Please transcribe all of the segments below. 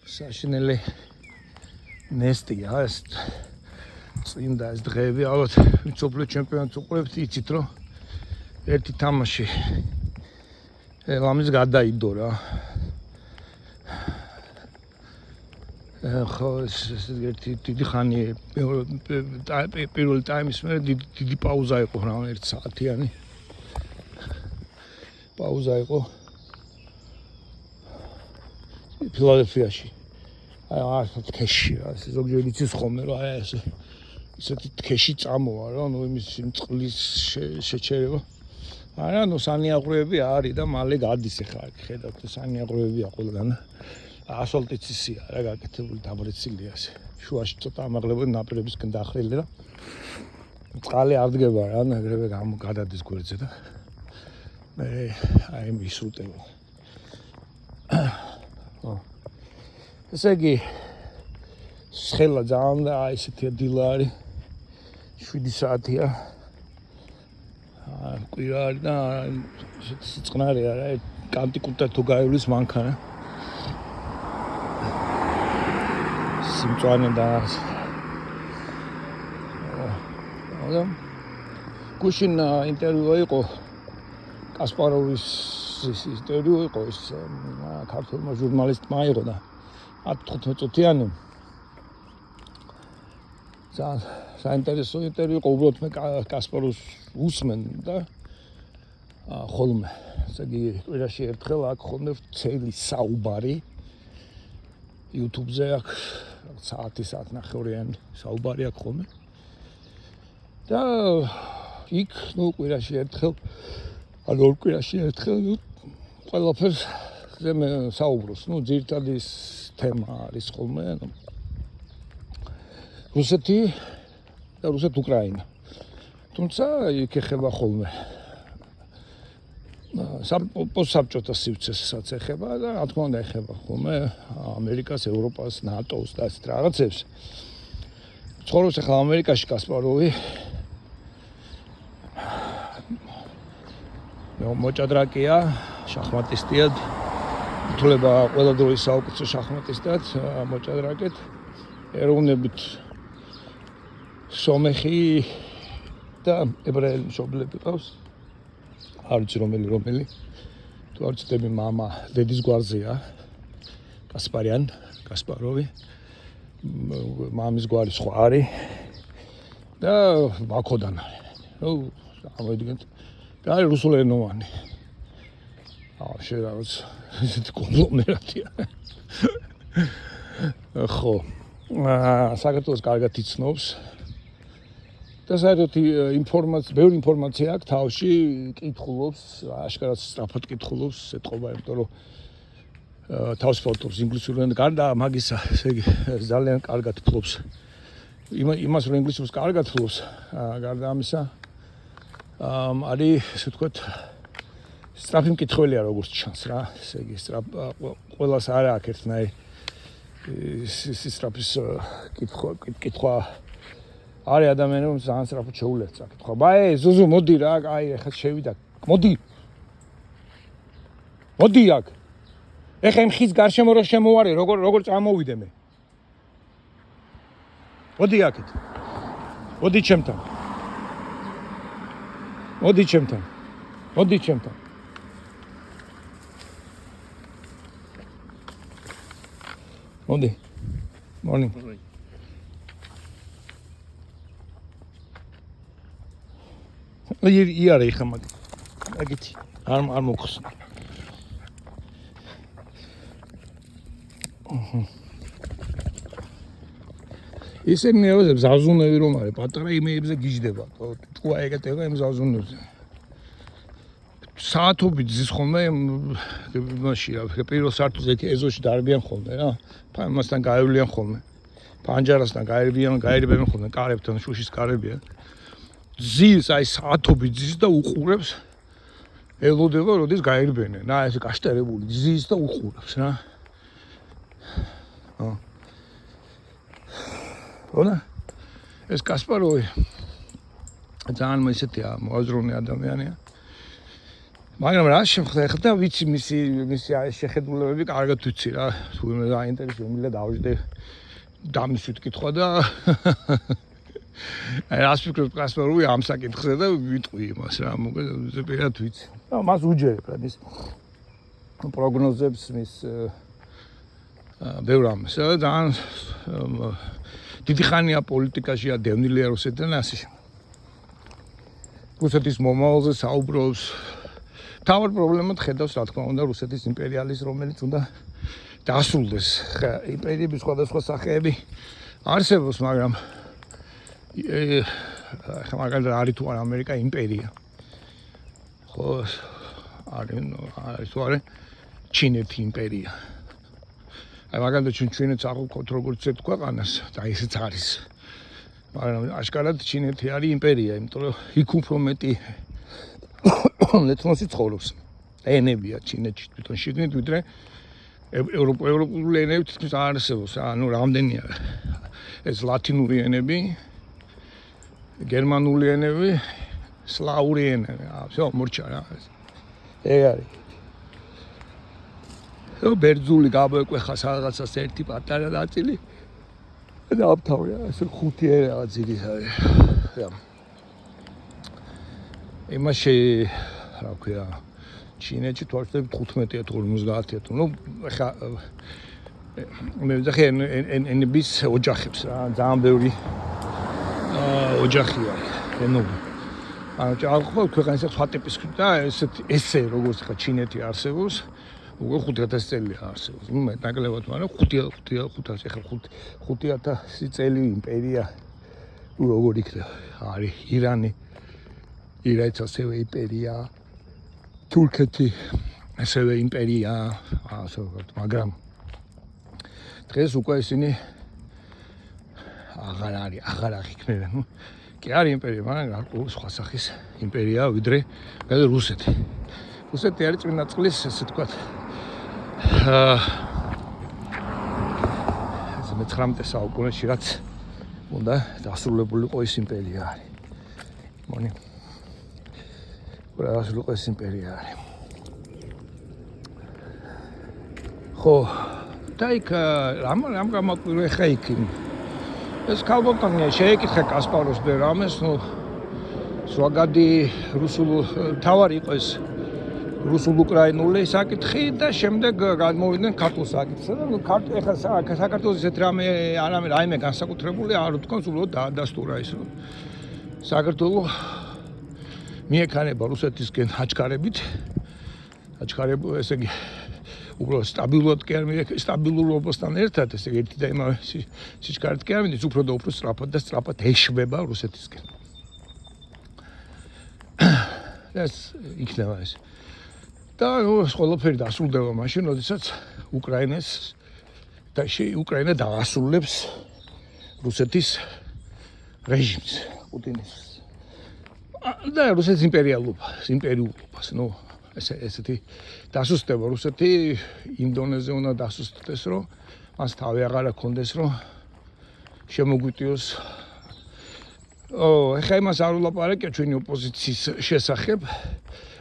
საშინელი ნესტია ეს წინდა ეს დღეები ალბათ მსოფლიო ჩემპიონატს უყურებთ იცით რომ ერთი თამაში ლამის გადაიდო რა ხო ეს ერთი დიდი ხანი პირველი ტაიმის მერე დიდი პაუზა იყო რა 1 საათიანი პაუზა იყო ფილადელფიაში აი თქეში რა ზოგჯერ იცის ხოლმე რა აი ესეთი თქეში წამოვა რა ნუ იმის წყლის შეჩერება არა ნუ სანიაღვრები არის და მალე გადის ახლა ხედავთ სანიაღვრებია ყველგან ასოლტიცისია რა გაკეთებული დაბრეცილია ასე შუაში ცოტა ამაღლებოდი ნაპირებისკენ დახრილი და წყალი არ დგება რა ნაგრევე გადადის გვერდზე და მე აი მისრუტევა ესე იგი ხელა ძალიან და ესეთი დილა არის 7 საათია კვირა არის და ესეთი წყნარი არა კანტიკუტა თუ გაივლის მანქანა სიმწვანე და გუშინ ინტერვიუ იყო კასპაროვის ინტერვიუ იყო ის ქართულმა ჟურნალისტმა იყო და 10-15 წუთიანი ძალიან საინტერესო ინტერვიუ იყო უბრალოდ მე კასპაროვს უსმენ და ხოლმე ესე იგი კვირაში ერთხელ აქ ხოლმე წელი საუბარი YouTube-ზე აქ საათნახევრიანი საუბარი აქ ხოლმე და იქ ნუ კვირაში ერთხელ ან ორ კვირაში ერთხელ ყველაფერს ზე მე საუბრობს ნუ ძირითადი თემა არის ხოლმე რუსეთი და რუსეთ-უკრაინა თუმცა იქ ეხება ხოლმე პოსტსაბჭოთა სივრცესაც ეხება და რა თქმა უნდა ეხება ხოლმე ამერიკას, ევროპას, ნატოს და ასეთ რაღაცებს. ცხოვრობს ახლა ამერიკაში კასპაროვი. მოჭადრაკეა, შახმატისტია. ითვლება ყველა დროის საუკეთესო შახმატისტად მოჭადრაკეთ. ეროვნებით სომეხი და ებრაელი მშობლები ყავს. არ ვიცი რომელი თუ არ ვცდები მამა დედის გვარზეა კასპაროვი მამის გვარი სხვა არის და ბაქოდან არის ნუ ამოიდგენთ და არის რუსულენოვანი შეიძლება ესეთი კონგლომერატია ხო საქართველოს კარგად იცნობს და საერთოდ ბევრი ინფორმაცია აქვს თავში კითხულობს აშკარად სწრაფად კითხულობს ეთყობა იმიტომ რომ თავს ფლობს ინგლისურ ენას გარდა მაგისა ესე იგი ძალიან კარგად ფლობს იმას რომ ინგლისურს კარგად ფლობს გარდა ამისა არის ესე ვთქვათ სწრაფი მკითხველია როგორც ჩანს რა ესე იგი ყველას არ აქვს ერთნაირი სწრაფის კითხვა არის ადამიანებს ძალიან სწრაფად შეუძლებს საკითხვა. ბაე, ზუზუ, მოდი რა, აი, ეხლა შევიდა. მოდი აქ. ეხლა იმ ხის გარშემო რო შემოვარე, როგორ წამოვიდე მე. მოდი აქეთ. მოდი ჩემთან. მოდი. Morning. იარე ხა მაგითი არ მოგხსნა ისინი მეუბნებს ზაზუნები რომ არის პატარა იმეებზე გიждდება თქვა ეგეთება იმ ზაზუნებზე საათობით ზის ხოლმე იმაში რა პირველ სართულზე ეზოში დარბიან ხოლმე რა ფამასთან გაევლიან ხოლმე პანჯარასთან გაერიბიან ხოლმე კარებთან შუშის კარებია ზის აი საათობით ზის და უყურებს ელოდება როდის გაერბენენ რა ეს კაშტერებული ზის და უყურებს რა ონა ეს კასპაროვი ძალიან ისეთია მოაზროვნე ადამიანია მაგრამ რა შეხვდა ვიცი მისი შეხედულებები კარგად ვიცი რა თუ მე დაინტერესებს მე დავждე დამისვით კითხვა და რას ფიქრობ კასპაროვი ამ საკითხზე და ვიტყვი იმას რა მოკლედ პირად ვიცი და მას უჯერებ რა ის პროგნოზებს მის ბევრ ამას და ძალიან დიდი ხანია პოლიტიკაშია დევნილია რუსეთთან ასე რუსეთის მომავალზე საუბრობს თავად პრობლემად ხედავს რა თქმა უნდა რუსეთის იმპერიალიზმს რომელიც უნდა დასრულდეს იმპერიების სხვადასხვა სახეები არსებობს მაგრამ მაგალითად არის თუ არა ამერიკა იმპერია ხო არის თუ არა ჩინეთი იმპერია აი მაგალითად ჩვენც აღვქვათ როგორც ერთ ქვეყანას და ისიც არის მაგრამ აშკარად ჩინეთი არის იმპერია იმიტომ რომ იქ უფრო მეტი ეთნოსი ცხოვრობს ენებია ჩინეთში თვითონ შიგნით ვიდრე ევროპული ენები თითქმის არ არსებობს ანუ რამდენია ეს ლათინური ენები გერმანული ენები სლავური ენები всё მორჩა რა ეგ არის ბერძული გამოეკვეხა რაღაცას ერთი პატარა ნაწილი და აფთავრა ასე ხუთი რა ძირითადად რა იმაში რა ქვია ჩინეთში თვალწინებით 15-ია თუ 50-ია თუ ნუ ხა მე ვძახი ენების ოჯახებს რა ძალიან ბევრი ოჯახია ენობა ანუ ახლა ქვეყნის სხვა ტიპის და ესე როგორც ხა ჩინეთი არსებობს უკვე 5000 წელია არსებობს ნუ მეტნაკლებად მაგრამ 5000 ახლა 5000 წელი იმპერია როგორ იქნება არის ირანი ირანიც ასევე იმპერია თურქეთი ასევე იმპერია ასე ვთქვათ მაგრამ დღეს უკვე ისინი აღარ აღიქნებიან ნუ კი არის იმპერია მაგრამ გარკვეული სხვა სახის იმპერია ვიდრე რუსეთი რუსეთი არის წინა წყლის ესე ვთქვათ ეს მე-19 საუკუნეში რაც უნდა დასრულებულიყო ის იმპერია არის მონი დასრულიყო ეს იმპერია არის ხო და იქ რამ გამოკვირვე ხა იქ ეს ქალბატონია შეეკითხა კასპაროვს და რამეს ნუ სვაგადი რუსულ თავარი იყო ეს რუსულ-უკრაინული საკითხი და შემდეგ გადმოვიდნენ ქართულ საკითხზე და ნუ ეხლა საქართველოს ესეთ რაიმე განსაკუთრებული არ ვთქვამს უბრალოდ დაადასტურა ის რომ საქართველოს მიექანება რუსეთისკენ აჩქარებით ესე იგი უბრალოდ სტაბილურად კი არ მიექნება სტაბილურობასთან ერთად ესე იგი ერთი და იმავე სიჩქარით კი არ მიდის უფრო და უფრო სწრაფად ეშვება რუსეთისკენ ეს იქნება ეს და ეს ყველაფერი დასრულდება მაშინ როდესაც უკრაინა დაასრულებს რუსეთის რეჟიმს პუტინის და რუსეთის იმპერიულობას ნუ ესეთი დასუსტება რუსეთი ინდონეზია უნდა დასუსტდეს რომ მას თავი აღარ აქვს რომ შემოგვიტიოს ეხლა იმას არ ვლაპარაკია ჩვენი ოპოზიციის შესახებ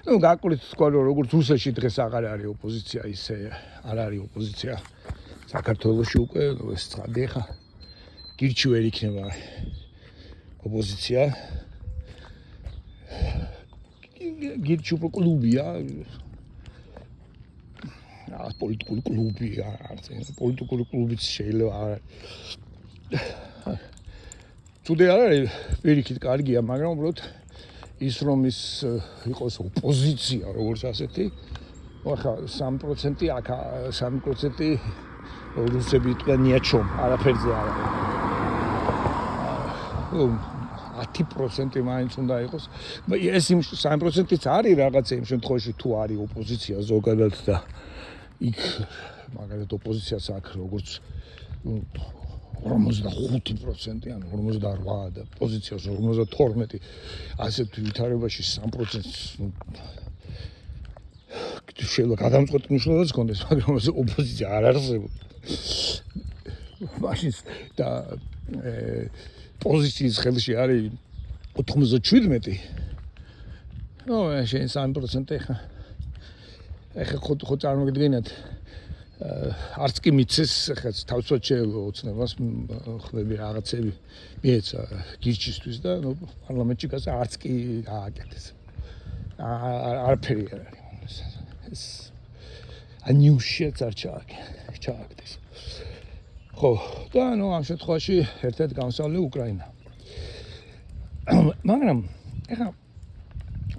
ნუ გაკვირთ თქვა რომ როგორც რუსეთში დღეს აღარ არის ოპოზიცია ისე არ არის ოპოზიცია საქართველოში უკვე ეს ცხადი ხა გირჩი ვერ იქნება ოპოზიცია გირჩი უფრო კლუბია პოლიტიკური კლუბია პოლიტიკური კლუბიც შეიძლება თუდე არ არის პირიქით კარგია მაგრამ უბრალოდ ის რომ ის იყოს ოპოზიცია როგორც ასეთი ახლა 3% აქ 3% რუსები თქვენ ნიაჩომ არაფერზე არ არის 10% მაინც უნდა იყოს ეს 3%-იც არის რაღაცა იმ შემთხვევაში თუ არის ოპოზიცია ზოგადად და იქ მაგალითად ოპოზიციას აქ როგორც 55% ან 58 და პოზიციას 52 ასეთ ვითარებაში 3%-ს შეიძლება გადამწყვეტ მნიშვნელობას ჰქონდეს მაგრამ ოპოზიცია არ არსებობს მაშინ და პოზიციის ხელში არის 97 ნუ შენ 3% ხა ეხლა ხო წარმოგიდგენთ არც კი მიცეს ხა თავისუფლად შეიძლება ოცნებას ხმები რაღაცები მიეცა გირჩისთვის და ნუ პარლამენტში გასა არც კი გააკეთეს არაფერი არ არის ეს ანიუშიაც არ ჩააკეთეს ხო და ნუ ამ შემთხვევაში ერთ-ერთი გამოსავალი უკრაინა მაგრამ ეხლა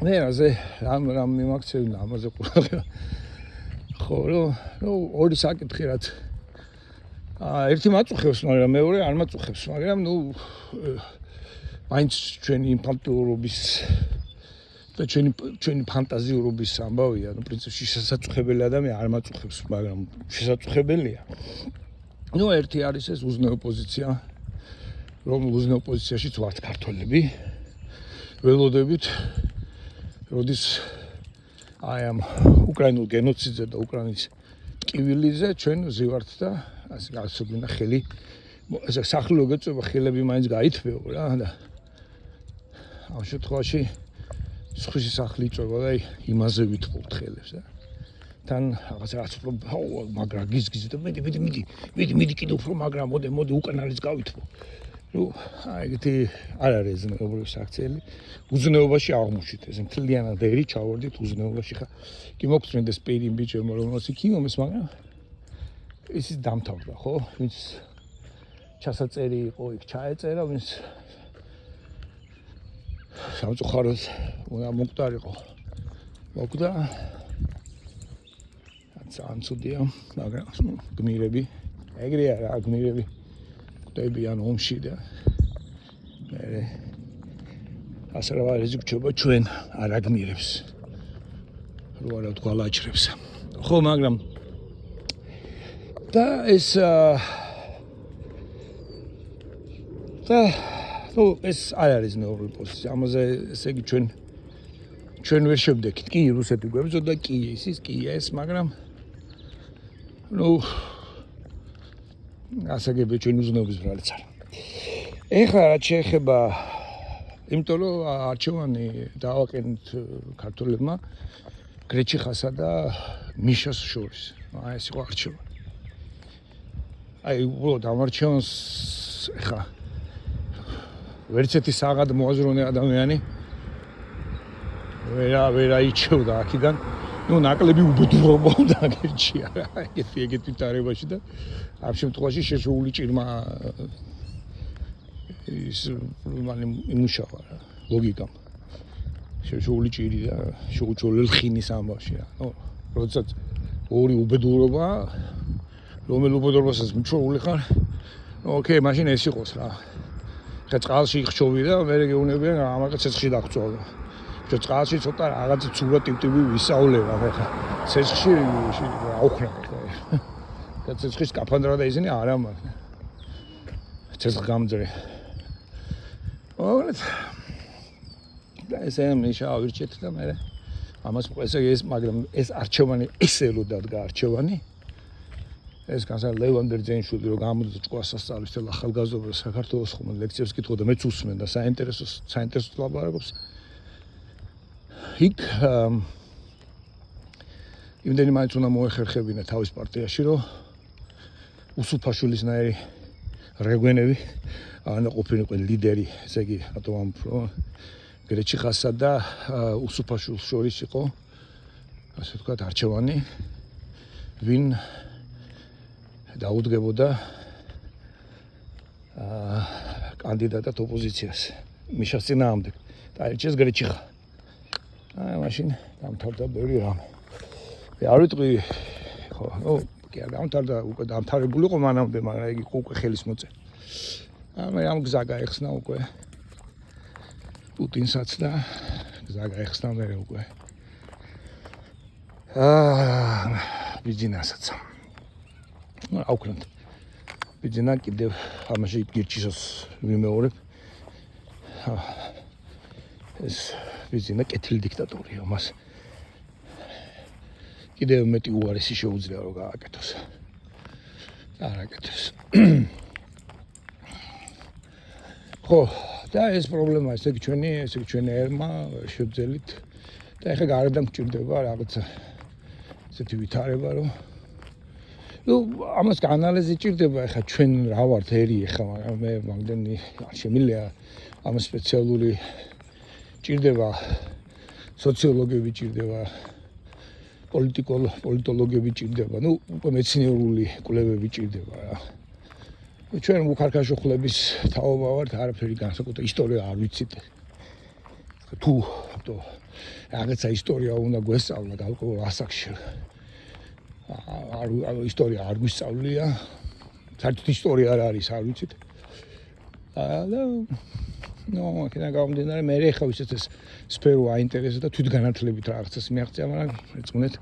ვერაზე რამ მიმაქცევინა ამაზე ყურადღება ხო ნუ ორი საკითხი რაც ერთი მაწუხებს მაგრამ მეორე არ მაწუხებს მაგრამ ნუ მაინც ჩვენი ინფანტილურობის და ჩვენი ფანტაზიურობის ამბავია ნუ პრინციპში შესაძლებელი ადამიანი არ მაწუხებს მაგრამ შესაძლებელია ნუ ერთი არის ეს უზნეო პოზიცია რომ უზნეო პოზიციაშიც ვართ ქართველები ველოდებით როდის აი ამ უკრაინულ გენოციდზე და უკრაინის ტკივილიზე ჩვენ ზივართ და ასე გასაგუნა ხელი ესე სახილო გეწובה ხელები მაინც გაითბეო რა და ამ შემთხვევაში სხვისი სახლი იწובה და იმაზე ვითხოვთ ხელებს და თან რაღაც მაგრა გიზგიზი და მიდი კიდე უფრო მაგრა მოდი უკანალიც გავითხოვ ნუ აი ეგეთი არ არის ზნეობრივი საქციელი უზნეობაში აღმოჩით ეს მთლიანად ერი ჩავარდით უზნეობაში ხა კი მოგწმენდეს პირი ბიჭებმა რომელსაც იქ იმომეს მაგრამ ისიც დამთავრდა ხო ვინც ჩასაწერი იყო იქ ჩაეწერა ვინც სამწუხაროდ უნდა მოკვდარიყო მოკვდა ძალიან ცუდია მაგრამ გმირები ეგრეა რა გმირები კვდებიან ომში და მე ასე რა რიზიკდება ჩვენ არ აგმირებს რო არა თვალაჭრებს ხო მაგრამ და ეს ნუ ეს არ არის ნორმალური პოზიცია ამაზე ესე იგი ჩვენ ვერ შევდექით კი რუსეთი გვებრძოდა კი ის კი ეს მაგრამ ნუ ასაგები ჩვენ უზნეობის ბრალიც არა ეხლა რაც შეეხება იმიტომ რომ არჩევანი დავაყენეთ ქართველებმა გრეჩიხასა და მიშას შორის აი ეს იყო არჩევანი აი უბრალოდ ამ არჩევანს ეხლა ვერცეთი საღად მოაზროვნე ადამიანი ვერა იჩევდა აქიდან ნუ ნაკლები უბედურობა უნდა გერჩია რა ეგეთი თარებაში და ამ შემთხვევაში შეშეული ჭირმა ის მან იმუშავა რა ლოგიკამ შეშეული ჭირი და შეუჩოლელ ხინის ამბავში რა ნუ როდესაც ორი უბედურობა რომელ უბედურობასაც მიჩვეული ხარ ოკეი მაშინ ეს იყოს რა ხა წყალში იხშოვი და მე გეუნებიან ამაყა ცეცხლში დაგწოვა წყალში ცოტა რაღაც ცურა ტივტივი ვისაულე რა ხა ცეცხლში აუხრა ხა და ცეცხლის კაფანდრა და ისინი არა მაგრამ ცეცხლგამძრე ოღონდ და ესე მიშა ავირჩეთ და მე ამას ესე ეს მაგრამ ეს არჩევანი ესელო დადგა არჩევანი ეს განსა ლევან ბერძენიშვილი რომ გამოდოდა ჭკუას სასწავლის თელ ახალგაზრდობას საქართველოს ხომ ლექციებს კითხავდა მეც უსმენ და საინტერესო ლაბორატორიებს იქ იმდენი მაინც უნდა მოეხერხებინა თავის პარტიაში რომ უსუფაშვილისნაირი რეგვენები ანა ყოფილიყო ლიდერი ესე იგი რატომ ამბობ გრეჩიხასა და უსუფაშვილს შორის იყო ასე ვთქვათ არჩევანი ვინ დაუდგებოდა კანდიდატად ოპოზიციას მიშას წინააღმდეგ დაერჩეს გრეჩიხა აი მაშინ დამთავრდა ბევრი რამე არ ვიტყვი ხო ნუ კი არ დამთავრდა უკვე დამთავრებული იყო მანამდე მაგრამ იგი უკვე ხელის მოწე მე ამ გზა გაიხსნა უკვე პუტინსაც და გზა გაიხსნა მე უკვე ბიძინასაც ნუ აუქნათ ბიძინა კიდევ ამაში გირჩისოს ვიმეორებ ეს ბიძინა კეთილი დიქტატორია მას კიდევ მეტი უარესი შეუძლია რომ გააკეთოს არ აკეთებს ხო და ეს პრობლემა ესე იგი ჩვენი ერმა შევძელით და ეხლა გარედან გვჭირდება რაღაცა ესეთი ვითარება რომ ამას ანალიზი ჭირდება ახლა ჩვენ რა ვართ ერი ახლა მაგრამ მე მაგდენი არ შემიძლია ამას სპეციალური ჭირდება სოციოლოგები ჭირდება პოლიტოლოგები ჭირდება უკვე მეცნიერული კვლევები ჭირდება რა ჩვენ უხარკაშოხლების თაობა ვართ არაფერი განსაკუთრებით ისტორია არ ვიცით თუ რაღაცა ისტორია უნდა გვესწავლა გარკვეულ ასაკში ისტორია არ გვისწავლია საერთოდ ისტორია არ არის არ ვიცით აქედან გამომდინარე მე ხა ვისაც ეს სფერო აინტერესებს და თვითგანათლებით რაღაცას მიაღწია მაგრამ ეწუნეთ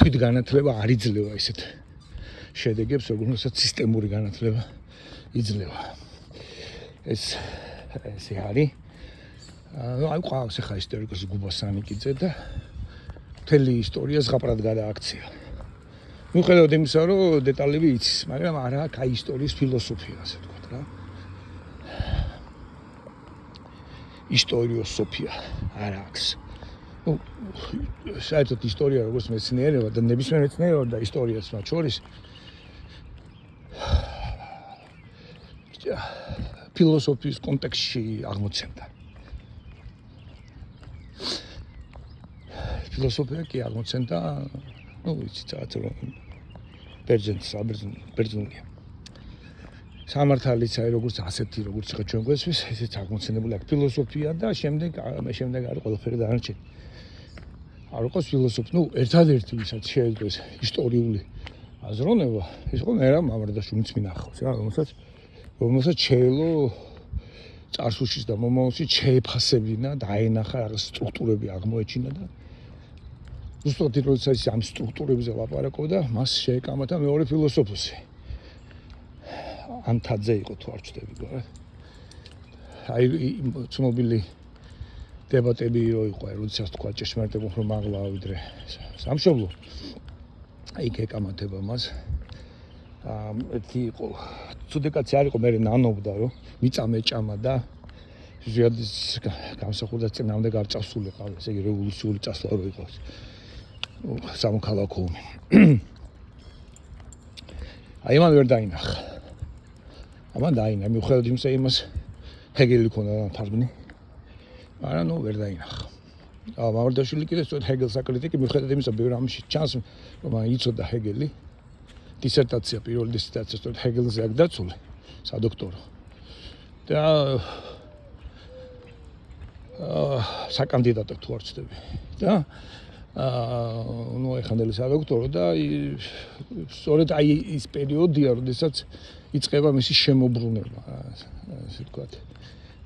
თვითგანათლება არ იძლევა ისეთ შედეგებს როგორცაც სისტემური განათლება იძლევა ესე არის აი ყავს ახლა ისტორიკოსი გუბა სანიკიძე და მთელი ისტორია ზღაპრად გადააქცია მიუხედავად იმისა რომ დეტალები იცის მაგრამ არა აქვს აი ისტორიის ფილოსოფია ასე ვთქვათ რა ისტორიოსოფია არ აქვს საერთოდ ისტორია როგორც მეცნიერება და ნებისმიერ მეცნიერება და ისტორიას მათ შორის ფილოსოფიის კონტექსტში აღმოცენდა ფილოსოფია კი აღმოცენდა ვიცით რაღაც რომ ბერძნულია სამართალიც აი როგორც ასეთი როგორც ხა ჩვენ გვესმის ესეც აღმოცენებული აქვს ფილოსოფია და შემდეგ არის ყველაფერი დანარჩენი არ იყოს ფილოსოფია ერთადერთი ვისაც შეეძლოს ისტორიული აზროვნება ის იყო მერამ მამრდაშვილიც მინახავს რა რომელსაც შეელო წარსულშიც და მომავალშიც შეეფასებინა და აენახა რაღაც სტრუქტურები აღმოეჩინა და ზუსტად როცა ის ამ სტრუქტურებზე ლაპარაკობდა მას შეეკამათა მეორე ფილოსოფოსი ანთაძე იყო თუ არ ვწდები გვარად აი ცნობილი დებატები იყო როდესაც თქვა ჭეშმარიტება უფრო მაღლაა ვიდრე სამშობლო იქ ეკამათება მას ერთი იყო ცუდეკაცი არ იყო მე ნანობდა რომ მიწა მეჭამა და ზიადის გამსახურდა წინამდე გარწასულიყავ ესე იგი რევოლუციური წასვლა რო იყოს სამოქალაქო აი მან ვერ დაინახა ამან დაინახა მიუხედავად იმისა იმას ჰეგელი ქონდა თარგმნი მაგრამ ვერ დაინახა მამრდაშვილი კიდე სწორედ ჰეგელს აკრიტიკი მიუხედავად იმისა ბევრ ამში ჩანს რომ იცოდა ჰეგელი დისერტაცია პირველი დისერტაცია სწორედ ჰეგელზე აქვს დაცული სადოქტორო და საკანდიდატო თუ არ ვწდები და ეხანდელი სადოქტორო და სწორედ აი ის პერიოდია როდესაც იწყება მისი შემოbrunება ასე ვთქვათ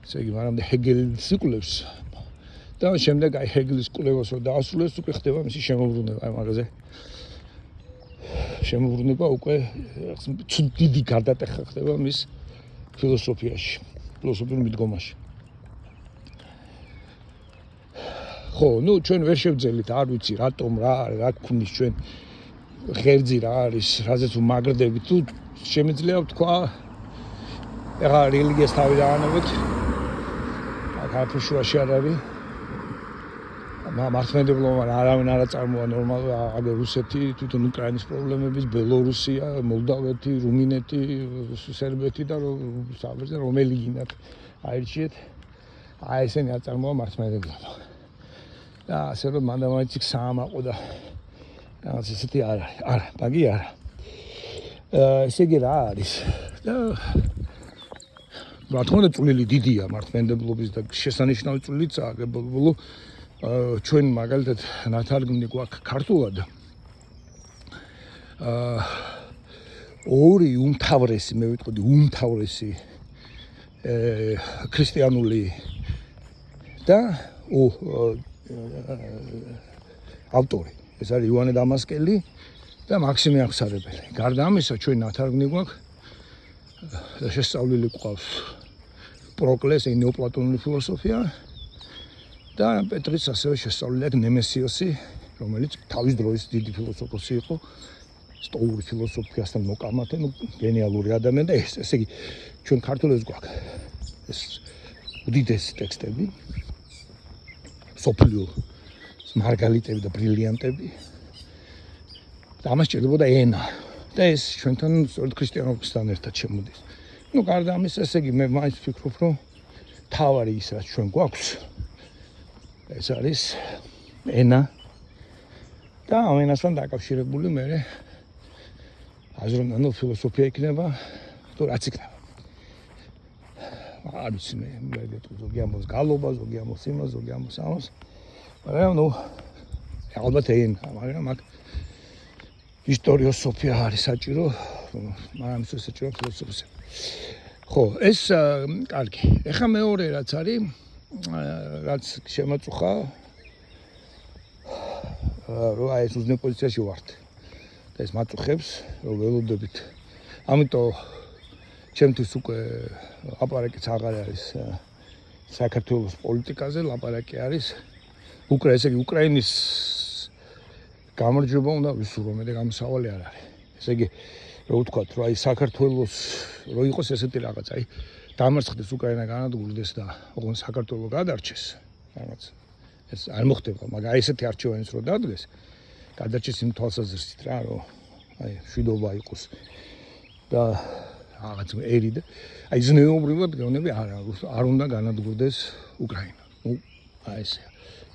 ესე იგი მანამდე ჰეგელს იკვლევს და შემდეგ აი ჰეგელის კვლევას რო დაასრულებს უკვე ხდება მისი შემოbrunება აი მაგაზე შემოbrunება უკვე დიდი გარდატეხა ხდება მის ფილოსოფიაში ფილოსოფიურ მიდგომაში ხო ჩვენ ვერ შევძელით არ ვიცი რატომ რა გვქნის ჩვენ ღერძი რა არის რაზეც ვმაგრდებით თუ შემიძლია ვთქვა ეხლა რელიგიას თავი დაანებოთ აქ შუაში არ არის მართლმადიდებლობა არავინ არ აწარმოა ნორმალურად აგერ რუსეთი თვითონ უკრაინის პრობლემების ბელორუსია მოლდავეთი რუმინეთი სერბეთი და რომელი გინდათ აირჩიეთ აი ესენი აწარმოა მართლმადიდებლობა და ასე რომ მანდამაიც საამაყო და რაღაც ესეთი არა ბაგი არა ესე იგი რა არის და რა თქმა უნდა წვლილი დიდია მართლმადიდებლობის და შესანიშნავი წვლილიც აგებულო ჩვენ მაგალითად ნათარგმნი გვაქვს ქართულად ორი უმთავრესი მე ვიტყოდი უმთავრესი ქრისტიანული და ავტორი ეს არის იოანე დამასკელი და მაქსიმე აღსარებელი გარდა ამისა ჩვენ ნათარგმნი გვაქვს და შესწავლილი გვყავს პროკლეს ნეოპლატონური ფილოსოფია და პეტრიც ასევე შესწავლილი აქვს ნემესიოსი რომელიც თავის დროის დიდი ფილოსოფოსი იყო სტოური ფილოსოფიასთან მოკამათე გენიალური ადამიანი და ესე იგი ჩვენ ქართულებს გვაქვს ეს უდიდესი ტექსტები სოფლიო მარგალიტები და ბრილიანტები და ამას ჭირდებოდა ენა და ეს ჩვენთან სწორედ ქრისტიანობასთან ერთად შემოდის. Ну, გარდა ამისა, ესე იგი მე მაინც ვფიქრობ, რომ თავარი ის რაც ჩვენ გვაქვს ეს არის ენა და ამ ენასთან დაკავშირებული მე აზროვნებრივი ფილოსოფია იქნება თუ რაც იქნება. არ ვიცი მე ზოგი ამბობს გალობა, ზოგი ამბობს იმას, ზოგი ამბობს ამას. მაგრამ ნუ ალბათ ენა, მაგრამ მაგ ისტორიოსოფია არის საჭირო, მაგრამ ის საჭირო ფილოსოფია. ხო, ეს კარგი. ეხლა მეორე რაც არის, რაც შემაწუხა რომ აი ეს უზნე პოზიციაში ვართ. და ეს მაწუხებს, რომ ველოდებით. ამიტომ ჩემთვის უკვე ლაპარაკიც აღარ არის საქართველოს პოლიტიკაზე, ლაპარაკი არის ესე იგი უკრაინის გამარჯვება უნდა ვისურვო, მე და გამოსავალი არ არის. ესე იგი რო ვთქვათ, რომ აი საქართველოს რო იყოს ესეთი რაღაც, აი დამარცხდეს უკრაინა განადგურდეს და ოღონდ საქართველოს გადარჩეს, რაღაც ეს არ მოხდება, მაგრამ აი ესეთი არჩევანიც რო დადგეს, გადარჩეს იმ თვალსაზრისით რა, რომ აი შვიდობა იყოს და რაღაც ერი და აი ზნეობრივად გონები არ უნდა განადგურდეს უკრაინა. ნუ აი ესე.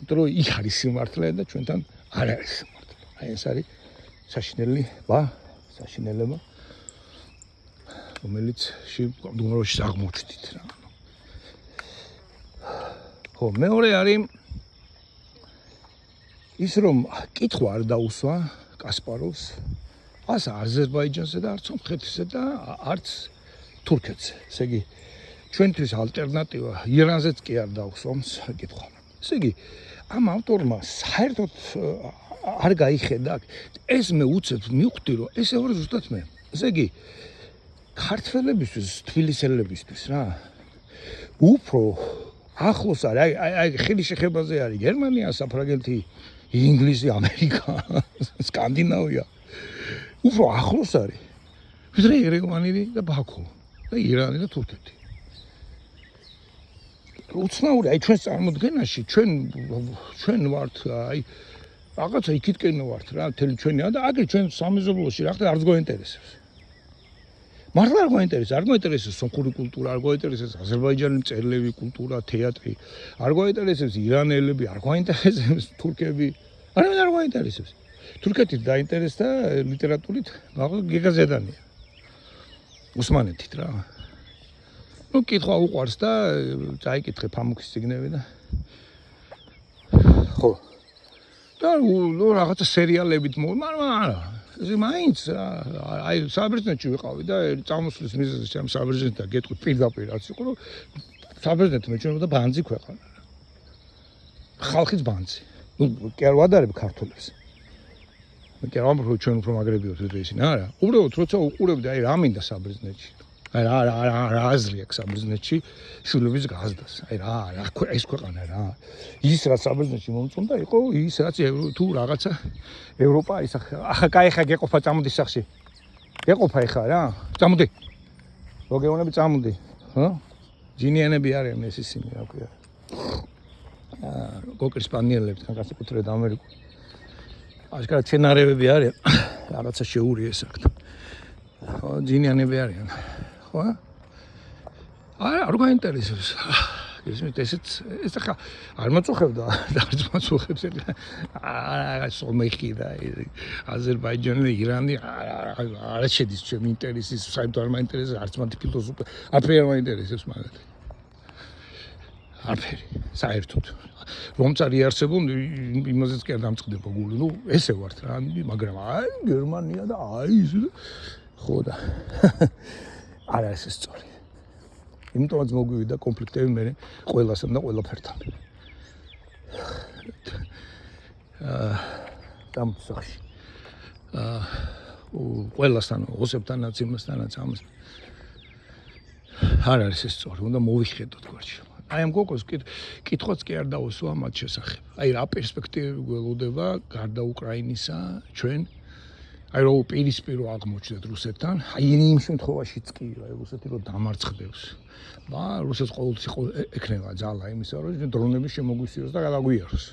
იმიტომ რომ იქ არის სიმართლე და ჩვენთან არ არის სიმართლე. აი ეს არის საშინელება რომელიც შემდგომში აღმოჩნდით რა. ხო, მეორე არის ის რომ კითხვა არ დაუსვა კასპაროვს არც აზერბაიჯანსა და არც სომხეთსა და არც თურქეთს. ესე იგი ჩვენთვის ალტერნატივა ირანზეც კი არ დაუსვამს კითხვა. ესე იგი ამ ავტორმა საერთოდ არ გაიხედა ეს მე უცებ მივხვდი რომ ეს არის ზუსტად მე. ესე იგი ქართველებისთვის, თბილისელებისთვის რა უფრო ახლოს არის აი ხელი შეხებაზე არის გერმანია, საფრანგეთი, ინგლისი, ამერიკა, სკანდინავია. უფრო ახლოს არის ვიდრე ერევანი და ბაქო და ირანი და თურქეთი. უცნაური აი ჩვენს წარმოდგენაში ჩვენ ვართ აი რაღაცა იქითკენ ვართ რა მთელი ჩვენი და აგერ ჩვენ სამეზობლოში რა ხდება არც გვაინტერესებს. მართლა არ გვაინტერესებს სომხური კულტურა, არ გვაინტერესებს აზერბაიჯანის მწერლები, კულტურა, თეატრი, არ გვაინტერესებს ირანელები, არ გვაინტერესებს თურქები, არ გვაინტერესებს. თურქეთით დაინტერესდა ლიტერატურით, გეგაზედანია. ოსმანეთით რა. ნუ კითხვა უყვარს და წაიკითხე ფამუქის წიგნები და ხო. და ნუ რაღაცა სერიალებით მაგრამ არა. ესე მაინც აი საბერძნეთში ვიყავი და წამოსვლის მიზეზი ჩემ საბერძნეთთან გეტყვი პირდაპირ რაც იყო რომ საბერძნეთი მეჩვენებოდა ბანძი ქვეყანა. ხალხის ბანძი. ნუ კი არ ვადარებ ქართულებს. მე კი არ ვამბობ რომ ჩვენ უფრო მაგრები ვართ ვიდრე ისინი, არა. უბრალოდ როცა უყურებდი აი რა მინდა საბერძნეთში. აი რა აზრი აქვს საბერძნეთში შვილების გაზდას. აი რა ეს ქვეყანა რა. ის რაც საბერძნეთში მომწონდა იყო ის რაც თუ რაღაცა ევროპა ის ახლა кайხა გეყოფა წამოდი სახში. გეყოფა ეხა რა. წამოდი. მოგეუბნები წამოდი. ხო? ჯინიანები არიან ეს ისინი რა ქვია. კოკერ სპანიელებთან განსაკუთრებით ამერიკული. აშკარად შენარევები არიან. რაღაცა შეურიეს აქ. ხო, ჯინიანები არიან. ხო? არ გაინტერესებს. ეს ახლა არ მოწუხებდა და არ მოწუხებს ახლა სომეხი და აზერბაიჯანი და ირანი არ შედის ჩემი ინტერესის საერთოდ არ მაინტერესებს არც მათი ფილოსოფია არაფერი არ მაინტერესებს მაგათ არაფერი საერთოდ რომ წარი არსებობ იმაზეც კი არ დამწყდება გული ნუ ესე ვართ რა მაგრამ აი გერმანია და აი ის ხო და არა ეს სწორი იმიტომაც მოგვივიდა კონფლიქტები მე ყველასთან და ყველაფერთან. დამწახში. ყველასთან, ოსებთანაც, იმასთანაც, ამას. არ არის ეს სწორი, უნდა მოვიხედოთ გვერდში. აი ამ გოგოს კითხვაც კი არ დაუსვა მათ შესახებ. აი რა პერსპექტივები გველოდება გარდა უკრაინისა ჩვენ აი რო პირისპირ აღმოჩნდეთ რუსეთთან, აი იმ შემთხვევაშიც კი რუსეთი რო დამარცხდებს. და რუსეთს ყოველთვის ექნება ძალა იმისა, რომ დრონები შემოგვისიოს და გადაგვიაროს.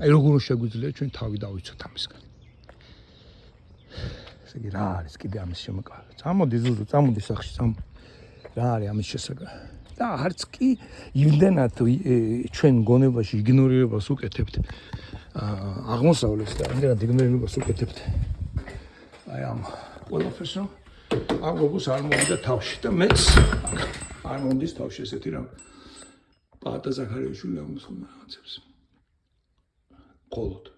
აი როგორ შეგვიძლია ჩვენ თავი დავიცოთ ამისგან. ესე იგი რა არის კიდე ამის შემოკლება? წამოდი ზუზუ, წამოდი სახში, წამო. რა არის ამის შესაძლებელი? და არც კი იმდენად ჩვენ გონებაში იგნორირებას უკეთებთ აღმოსავლეთს და იმდენად იგნორირებას უკეთებთ აი ამ ყველაფერს რომ ამ გოგოს არ მომიდა თავში და მეც არ მომდის თავში ესეთი რამ პატა ზაქარიაშვილი ამოსხმა რაღაცებს. Холод.